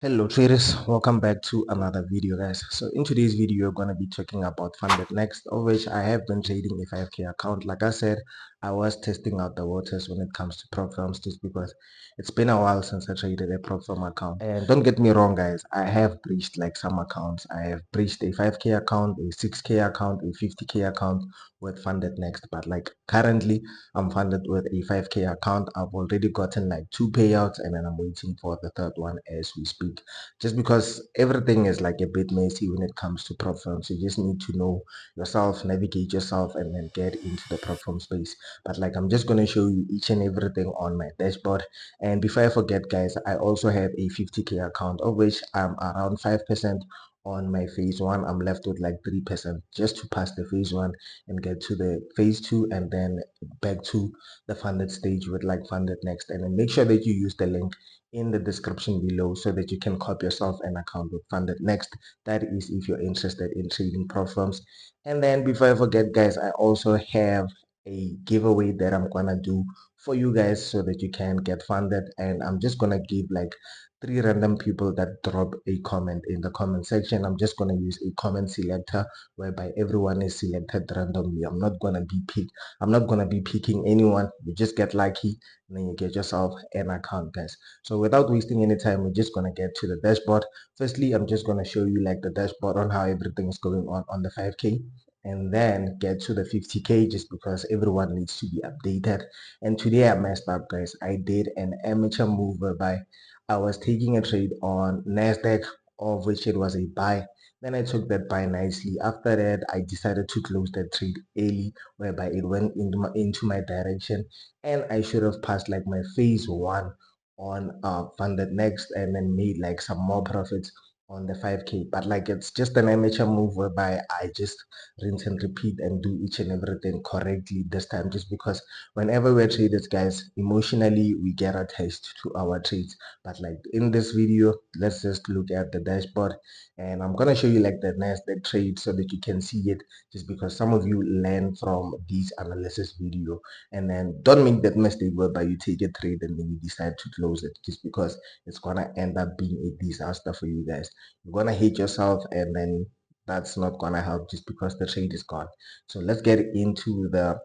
Hello traders, welcome back to another video guys. So in today's video we're going to be talking about FundedNext, of which I have been trading a 5k account. Like I said, I was testing out the waters when it comes to prop firms, just because it's been a while since I traded a prop firm account. And don't get me wrong guys, I have breached like some accounts. I have breached a 5k account, a 6k account, a 50k account with FundedNext, but like currently I'm funded with a 5k account. I've already gotten like 2 payouts, and then I'm waiting for the third one as we speak, just because everything is like a bit messy when it comes to prop firms. You just need to know yourself, navigate yourself, and then get into the prop firm space. But like I'm just going to show you each and everything on my dashboard. And before I forget guys, I also have a 50k account, of which I'm around 5% on my phase one. I'm left with like 3% just to pass the phase one and get to the phase two, and then back to the funded stage with like FundedNext. And then make sure that you use the link in the description below so that you can copy yourself an account with FundedNext. That is if you're interested in trading prop firms. And then before I forget guys, I also have a giveaway that I'm gonna do for you guys so that you can get funded. And I'm just gonna give like 3 random people that drop a comment in the comment section. I'm just gonna use a comment selector whereby everyone is selected randomly. I'm not gonna be picking anyone. You just get lucky and then you get yourself an account guys. So without wasting any time, we're just gonna get to the dashboard. Firstly, I'm just gonna show you like the dashboard on how everything is going on the 5k, and then get to the 50k, just because everyone needs to be updated. And today I messed up guys. I did an amateur move whereby I was taking a trade on Nasdaq, of which it was a buy. Then I took that buy nicely. After that, I decided to close that trade early, whereby it went into my direction, and I should have passed like my phase one on FundedNext, and then made like some more profits on the 5k. But like it's just an amateur move whereby I just rinse and repeat and do each and everything correctly this time, just because whenever we're traders guys, emotionally we get attached to our trades. But like in this video, let's just look at the dashboard, and I'm gonna show you like the Nasdaq trade so that you can see it, just because some of you learn from these analysis video. And then don't make that mistake whereby you take a trade and then you decide to close it, just because it's gonna end up being a disaster for you guys. You're gonna hate yourself, and then that's not gonna help, just because the trade is gone. So let's get into the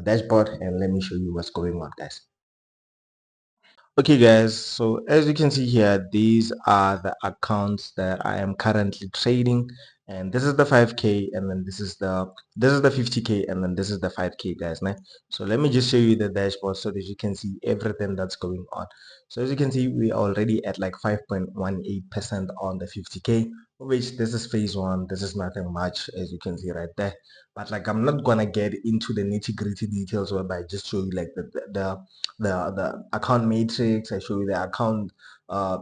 dashboard, and let me show you what's going on guys. Okay guys, so as you can see here, these are the accounts that I am currently trading, and this is the 5k, and then this is the 50k, and then this is the 5k guys. Now so let me just show you the dashboard so that you can see everything that's going on. So as you can see, we are already at like 5.18% on the 50k, which this is phase one. This is nothing much, as you can see right there. But like I'm not gonna get into the nitty-gritty details whereby I just show you like the account matrix. I show you the account uh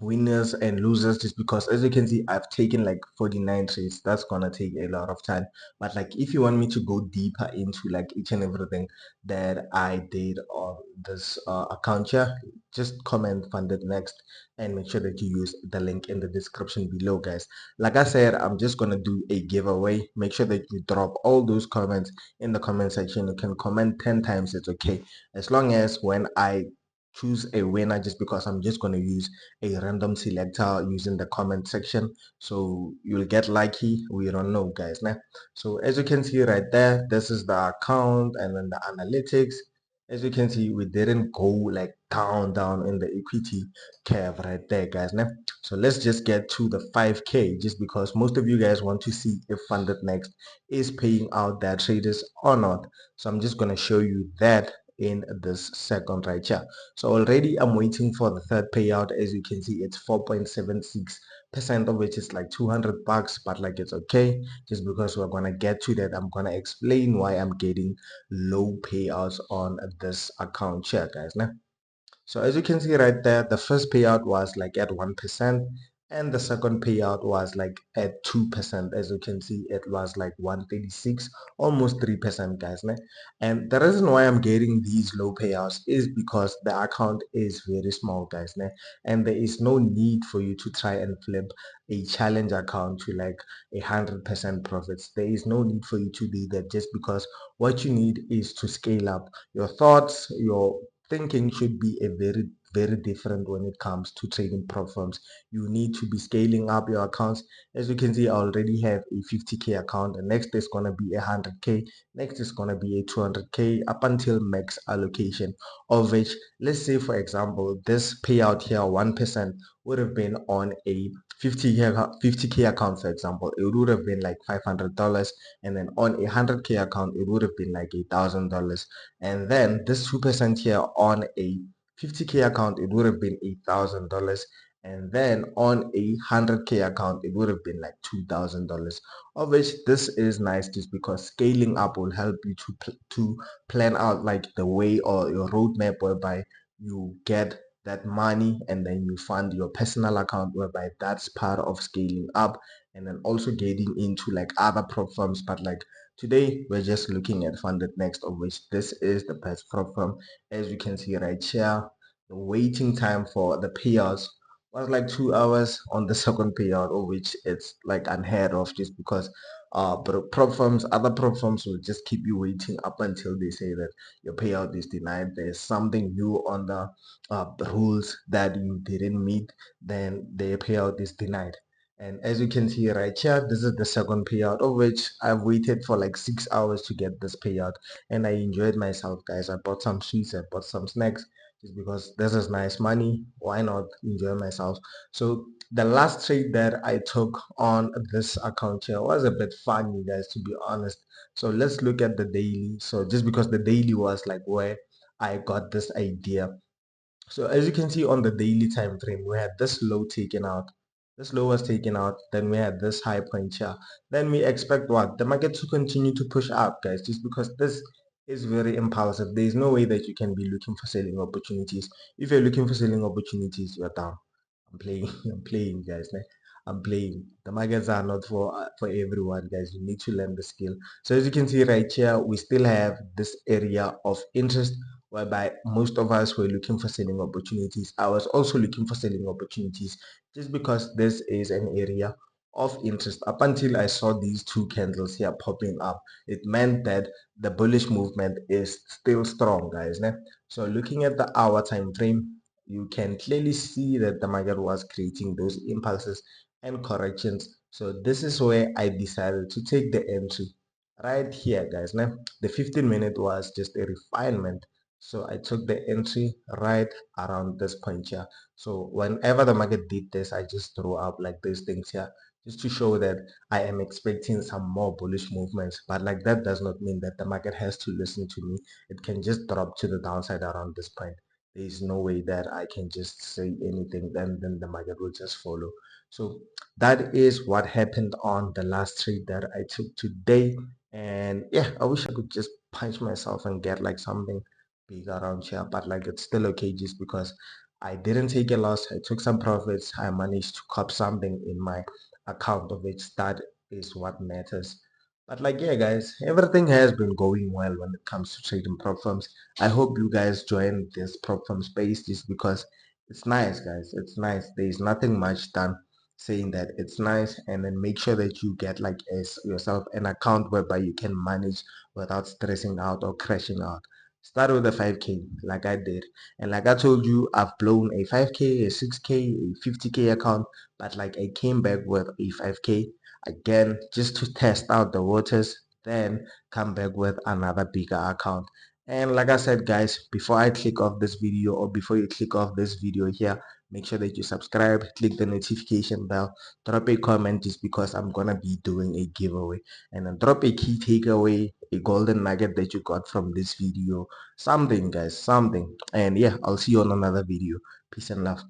winners and losers, just because as you can see I've taken like 49 trades. That's gonna take a lot of time. But like if you want me to go deeper into like each and everything that I did on this account here, just comment FundedNext and make sure that you use the link in the description below guys. Like I said, I'm just gonna do a giveaway. Make sure that you drop all those comments in the comment section. You can comment 10 times, it's okay, as long as when I choose a winner, just because I'm just going to use a random selector using the comment section, so you'll get lucky. We don't know guys now. So as you can see right there, this is the account, and then the analytics. As you can see, we didn't go like down in the equity curve right there guys now. So let's just get to the 5k, just because most of you guys want to see if FundedNext is paying out their traders or not. So I'm just going to show you that in this second right here. So already I'm waiting for the third payout. As you can see, it's 4.76%, of which is like 200 bucks, but like it's okay, just because we're gonna get to that. I'm gonna explain why I'm getting low payouts on this account here guys now. So as you can see right there, the first payout was like at 1%, and the second payout was like at 2%. As you can see, it was like 136, almost 3% guys. Ne? And the reason why I'm getting these low payouts is because the account is very small guys. Ne? And there is no need for you to try and flip a challenge account to like 100% profits. There is no need for you to do that, just because what you need is to scale up your thoughts. Your thinking should be a very very different when it comes to trading prop firms. You need to be scaling up your accounts. As you can see, I already have a 50k account, and next is going to be 100k, next is going to be a 200k up until max allocation, of which, let's say for example, this payout here 1% would have been on a 50k account. For example, it would have been like $500, and then on a 100k account it would have been like $1,000, and then this 2% here on a 50k account it would have been $8,000, and then on a 100k account it would have been like $2,000, of which this is nice just because scaling up will help you to plan out like the way or your roadmap whereby you get that money and then you fund your personal account, whereby that's part of scaling up, and then also getting into like other prop firms. But like today we're just looking at FundedNext, of which this is the best prop firm. As you can see right here, the waiting time for the payouts was like 2 hours on the second payout, of which it's like unheard of, just because but other prop firms will just keep you waiting up until they say that your payout is denied. There's something new on the rules that you didn't meet, then the payout is denied. And as you can see right here, this is the second payout, of which I've waited for like 6 hours to get this payout, and I enjoyed myself, guys. I bought some sweets, I bought some snacks, just because this is nice money. Why not enjoy myself? So the last trade that I took on this account here was a bit funny, guys, to be honest. So let's look at the daily. So just because the daily was like where I got this idea. So as you can see on the daily time frame, we had this low taken out. This low was taken out. Then we had this high point here. Then we expect what? The market to continue to push up, guys, just because this is very impulsive. There is no way that you can be looking for selling opportunities. If you're looking for selling opportunities, you're down. I'm playing. I'm playing, guys. Like, I'm playing. The markets are not for everyone, guys. You need to learn the skill. So as you can see right here, we still have this area of interest, whereby most of us were looking for selling opportunities. I was also looking for selling opportunities, just because this is an area of interest. Up until I saw these two candles here popping up, it meant that the bullish movement is still strong, guys. So looking at the hour time frame, you can clearly see that the market was creating those impulses and corrections. So this is where I decided to take the entry right here, guys. Now the 15-minute was just a refinement, so I took the entry right around this point here. So whenever the market did this, I just threw up like these things here, just to show that I am expecting some more bullish movements. But like that does not mean that the market has to listen to me. It can just drop to the downside around this point. There is no way that I can just say anything, then the market will just follow. So that is what happened on the last trade that I took today. And yeah, I wish I could just punch myself and get like something big around here, but like it's still okay, just because I didn't take a loss. I took some profits. I managed to cop something in my account, of which that is what matters. But like, yeah, guys, everything has been going well when it comes to trading prop firms. I hope you guys join this prop firm space, just because it's nice, guys. It's nice. There is nothing much done saying that it's nice, and then make sure that you get like as yourself an account whereby you can manage without stressing out or crashing out. Start with a 5k like I did, and like I told you, I've blown a 5k, a 6k, a 50k account, but like I came back with a 5k again just to test out the waters, then come back with another bigger account. And like I said, guys, before I click off this video, or before you click off this video here, make sure that you subscribe, click the notification bell, drop a comment, just because I'm gonna be doing a giveaway, and then drop a key takeaway, a golden nugget that you got from this video, something, guys, something. And yeah, I'll see you on another video. Peace and love.